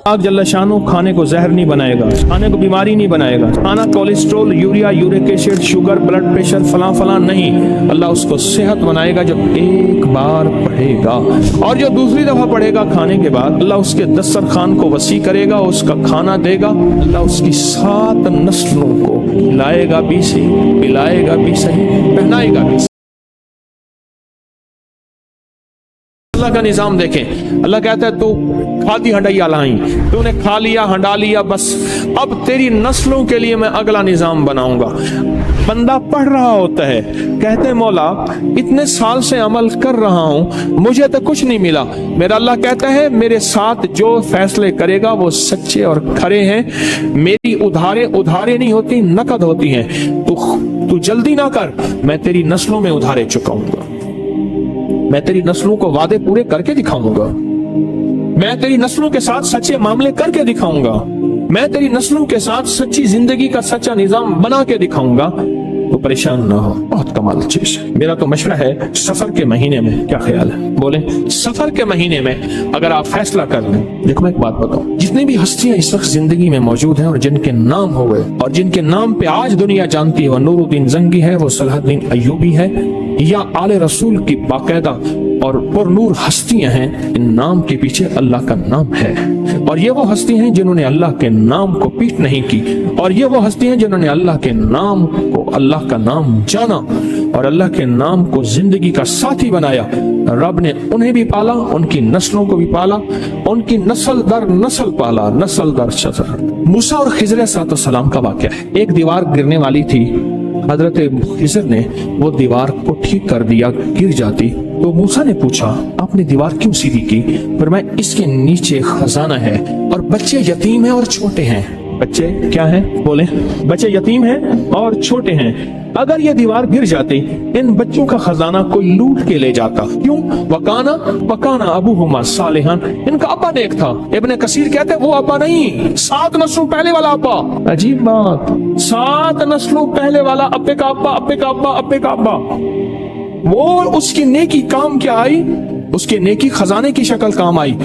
आग जल्ला शानो खाने को जहर नहीं बनाएगा, खाने को बीमारी नहीं बनाएगा। खाना cholesterol, urea, uric acid, sugar, blood pressure, फलां फलां नहीं। अल्लाह उसको सेहत बनाएगा जो एक बार पढ़ेगा, और जो दूसरी दफा पढ़ेगा खाने के बाद अल्लाह उसके दस्तरखान को वसी करेगा, उसका खाना देगा। अल्लाह उसकी 7 नस्लों को खिलाएगा भी सही, पिलाएगा भी सही, पहनाएगा भी सही। अल्लाह का निजाम देखें। अल्लाह कहता है तू खाती हंडैया लाई, तूने खा लिया, हंडा लिया, बस अब तेरी नस्लों के लिए मैं अगला निजाम बनाऊंगा। बंदा पढ़ रहा होता है, कहते हैं मौला इतने साल से अमल कर रहा हूं, मुझे तो कुछ नहीं मिला। मेरा अल्लाह कहता है मेरे साथ जो फैसले करेगा वो सच्चे और खरे हैं। मेरी उधारे नहीं होती, नकद होती हैं। तू जल्दी ना कर, मैं तेरी नस्लों में उधारे चुकाऊंगा, मैं तेरी नस्लों को वादे पूरे करके दिखाऊंगा, मैं तेरी नस्लों के साथ सच्चे मामले करके दिखाऊंगा, मैं तेरी नस्लों के साथ सच्ची जिंदगी का सच्चा निजाम बना के दिखाऊंगा। तो परेशान ना हो, बहुत कमाल चीज है। मेरा तो मशवरा है सफर के महीने में, क्या ख्याल है? बोले सफर के महीने में अगर आप फैसला कर लें। देखो मैं एक बात बताऊं, जितनी भी हस्तियां इस वक्त जिंदगी में मौजूद हैं और जिनके नाम हो गए और जिनके नाम पे आज दुनिया जानती है, वो नूरुद्दीन जंगी है, वो सलाहुद्दीन अय्यूबी है, या आले रसूल की बाकायदा और पुरनूर हस्तियां हैं। इन नाम के पीछे अल्लाह का नाम है, और ये वो हस्ती हैं जिन्होंने अल्लाह के नाम को पीठ नहीं की, और ये वो हस्ती हैं जिन्होंने अल्लाह के नाम को, अल्लाह का नाम जाना और अल्लाह के नाम को जिंदगी का साथी बनाया। रब ने उन्हें भी पाला, उनकी नस्लों को भी पाला, उनकी नस्ल दर नस्ल पाला, नस्ल दर नस्ल। मूसा और खिज़र अलैहिस्सलाम का वाक़या है। एक दीवार गिरने वाली थी, हजरत खिज़र ने वो दीवार को ठीक कर दिया, गिर जाती तो मूसा ने पूछा आपने दीवार क्यों सीधी की? फरमाया इसके नीचे खजाना है और बच्चे यतीम हैं और छोटे हैं। बच्चे क्या हैं? बोले बच्चे यतीम हैं और छोटे हैं। अगर ये दीवार गिर जाती, इन बच्चों का खजाना कोई लूट के ले जाता। क्यों? वकाना अबूहुमा सालिहान, इनका अब्बा नेक था। इब्ने कसीर कहते हैं वो अब्बा नहीं, 7 नस्लों पहले वाला अब्बा। अजीब बात, 7 नस्लों पहले वाला अब्बे का अब्बा, अब्बे का अब्बा, अब्बे का अब्बा। वो उसकी नेकी काम क्या आई? उसकी नेकी खजाने की शक्ल काम आई।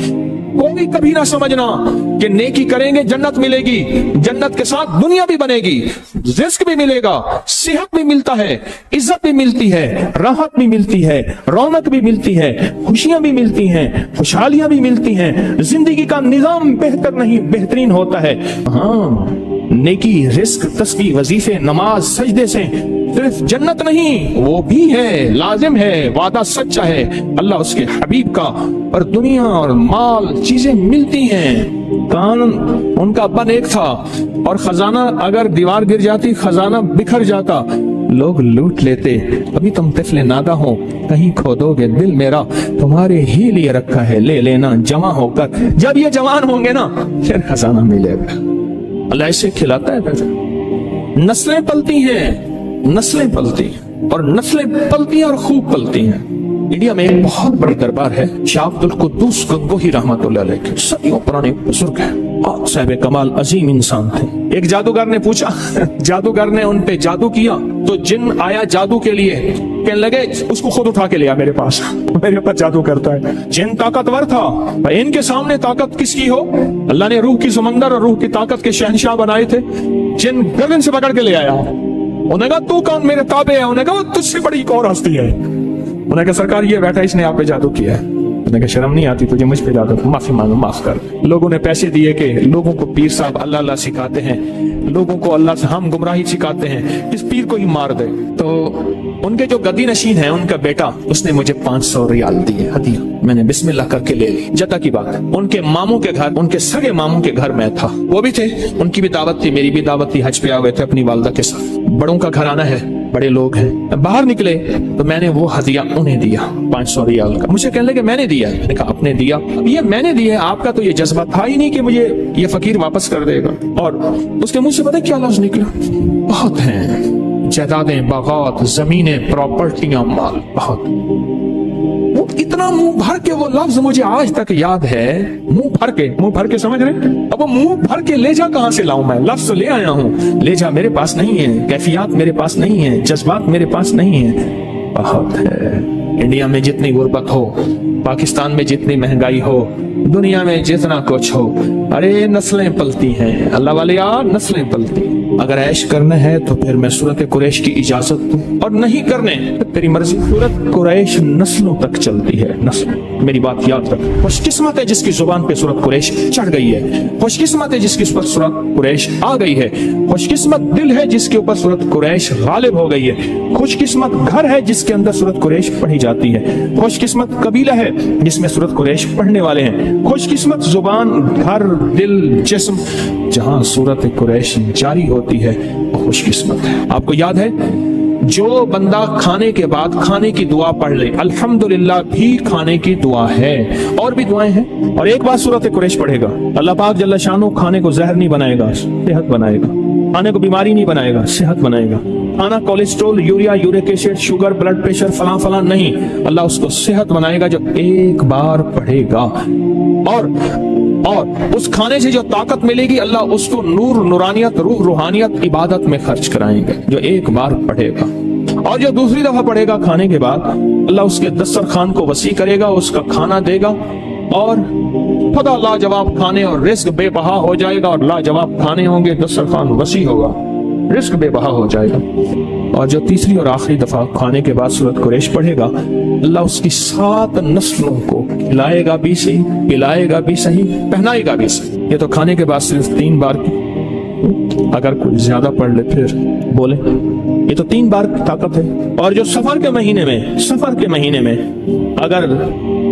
कोई कभी ना समझना कि नेकी करेंगे जन्नत मिलेगी, जन्नत के साथ दुनिया भी बनेगी, रिस्क भी मिलेगा, सेहत भी मिलता है, इज्जत भी मिलती है, राहत भी मिलती है, रौनक भी मिलती है, खुशियां भी मिलती हैं, खुशहालियां भी मिलती हैं, जिंदगी का निजाम बेहतर नहीं बेहतरीन होता है। हाँ, नेकी, रिस्क, तस्बीह, वजीफे, नमाज, सजदे से सिर्फ जन्नत नहीं, वो भी है, लाजिम है, वादा सच्चा है अल्लाह उसके हबीब का। और दुनिया और माल चीजें मिलती हैं। कान उनका अब्बा नेक था और खजाना, अगर दीवार गिर जाती खजाना बिखर जाता, लोग लूट लेते। अभी तुम तिफले नादा हो, कहीं खो दोगे दिल मेरा, तुम्हारे ही लिए रखा है, ले लेना जमा होकर। जब ये जवान होंगे ना फिर खजाना मिलेगा। अल्लाह इसे खिलाता है। नस्लें पलती हैं, नस्लें पलती हैं, और नस्लें पलती हैं और खूब पलती हैं। इंडिया में एक बहुत बड़ी दरबार है, शाह अब्दुल कुद्दूस गंगोही रहमतुल्लाह अलैह के, सदियों पुराने बुजुर्ग हैं, और साहिब कमाल अजीम इंसान थे। एक जादूगर ने पूछा, जादूगर ने उन पे जादू किया तो जिन आया जादू के लिए, कहने लगे उसको खुद उठा के लिया मेरे पास, मेरे ऊपर जादू करता है। जिन ताकतवर था, इनके सामने ताकत किसकी हो? अल्लाह ने रूह की समंदर और रूह की ताकत के शहंशाह बनाए थे। जिन गर्दन से पकड़ के ले आया, उन्होंने कहा तू कौन, मेरे ताबे है? उन्होंने कहा वो तुझसे बड़ी एक और हस्ती है। उन्होंने कहा सरकार ये बैठा इसने आप पे जादू किया है। उन्होंने कहा शर्म नहीं आती तुझे मुझ पे जादू? माफी मांगो, माफ कर। लोगों ने पैसे दिए कि लोगों को पीर साहब अल्लाह अल्लाह सिखाते हैं, लोगों को अल्लाह से हम गुमराही सिखाते हैं, इस पीर को ही मार दे। तो उनके जो गद्दी नशीन है, उनका बेटा, उसने मुझे 500 रियाल दिए हदिया, मैंने बिस्मिल्लाह करके ले ली। जद्दा की बात है, उनके मामू के घर, उनके सगे मामू के घर में था, वो भी थे, उनकी भी दावत थी, मेरी भी दावत थी। हज पे आ गए थे अपनी वालदा के साथ। बड़ों का घराना है, बड़े लोग हैं। बाहर निकले तो मैंने वो हदिया उन्हें दिया, 500 रियाल का। मुझे कहने लगे मैंने दिया। मैंने कहा आपने दिया? ये मैंने दिया, आपका तो ये जज्बा था ही नहीं कि मुझे ये फकीर वापस कर देगा। और उसके मुंह से पता क्या लफ्ज निकला? बहुत हैं, जायदादें, बागात, जमीनें, प्रॉपर्टियां, माल, बहुत। वो इतना मुंह भर के वो लफ्ज मुझे आज तक याद है, मुंह भर के समझ रहे? अब वो मुंह भर के ले जा कहां से लाऊं मैं? लफ्ज ले आया हूं, ले जा मेरे पास नहीं है, कैफियत मेरे पास नहीं है, जज्बात मेरे पास नहीं है। बहुत है। इंडिया में जितनी गुर्बत हो, पाकिस्तान में जितनी महंगाई हो, दुनिया में जितना कुछ हो, अरे नस्लें पलती हैं अल्लाह वाले यार, नस्लें पलती। अगर ऐश करना है तो फिर मैं सूरत कुरैश की इजाजत दूं, और नहीं करने तो तेरी मर्जी। सूरत कुरैश नस्लों तक चलती है, नस्ल। मेरी बात याद रख। खुशकिस्मत है जिसकी जुबान पे सूरत कुरैश चढ़ गई है, खुशकिस्मत है जिसकी ऊपर सूरत कुरैश आ गई है, खुशकिस्मत दिल है जिसके ऊपर सूरत कुरैश गालिब हो गई है, खुशकिस्मत घर है जिसके अंदर सूरत कुरैश पढ़ी जाती है, खुशकिस्मत कबीला है जिसमें सूरत कुरैश पढ़ने वाले हैं, खुशकिस्मत जुबान, घर, दिल, जिस्म जहां सूरत कुरैश जारी होती है वो खुशकिस्मत है। आपको याद है, जो बंदा खाने के बाद खाने की दुआ पढ़ ले, अल्हम्दुलिल्लाह भी खाने की दुआ है, और भी दुआएं हैं। और एक बार सूरत कुरैश पढ़ेगा, अल्लाह पाक जल्ला शानो खाने को जहर नहीं बनाएगा, सेहत बनाएगा। खाने को बीमारी नहीं बनाएगा, सेहत बनाएगा। खाना cholesterol, urea, uric acid, sugar, blood pressure, फलां फलां नहीं, अल्लाह उसको सेहत बनाएगा जो एक बार पढ़ेगा। और उस खाने से जो ताकत मिलेगी, अल्लाह उसको नूर, नूरानियत, रूह, रूहानियत, इबादत में खर्च कराएंगे जो एक बार पढ़ेगा। और जो दूसरी दफा पढ़ेगा खाने के बाद, अल्लाह उसके दस्तरखान को वसी करेगा, उसका खाना देगा, और खुदा लाजवाब खाने और रिस्क बेबहा हो जाएगा। और लाजवाब खाने होंगे, दस्तरखान वसी होगा, रिस्क बेबहा हो जाएगा। और जो तीसरी और आखिरी दफा खाने के बाद सूरत कुरैश पढ़ेगा, अल्लाह उसकी 7 नस्लों को खिलाएगा भी सही, पिलाएगा भी सही, पहनाएगा भी सही। ये तो खाने के बाद सिर्फ 3 बार की, अगर कोई ज्यादा पढ़ ले फिर बोले, ये तो 3 बार की ताकत है। और जो सफर के महीने में अगर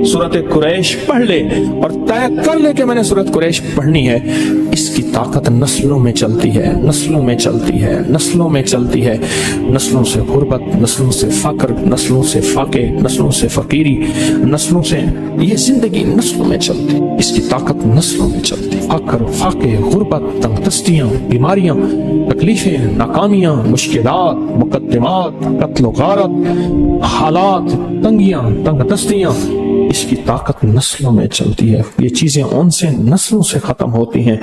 सूरत कुरैश पढ़ ले और तय कर ले कि मैंने सूरत कुरैश पढ़नी है, इसकी ताकत नस्लों में चलती है, नस्लों में चलती है, नस्लों में चलती है। नस्लों से गुर्बत, नस्लों से फक्र, नस्लों से फाके, नस्लों से फकीरी, नस्लों से ये जिंदगी नस्लों में चलती है। इसकी ताकत नस्लों में चलती है। फक्र, फाके, गुर्बत, तंगदस्तियां, बीमारियां, तकलीफें, नाकामियां, मुश्किलात, मुकद्दमात, कत्ल गारत, हालात, तंगियां, तंगदस्तियां, इसकी ताकत नस्लों में चलती है। ये चीजें उनसे नस्लों से खत्म होती हैं।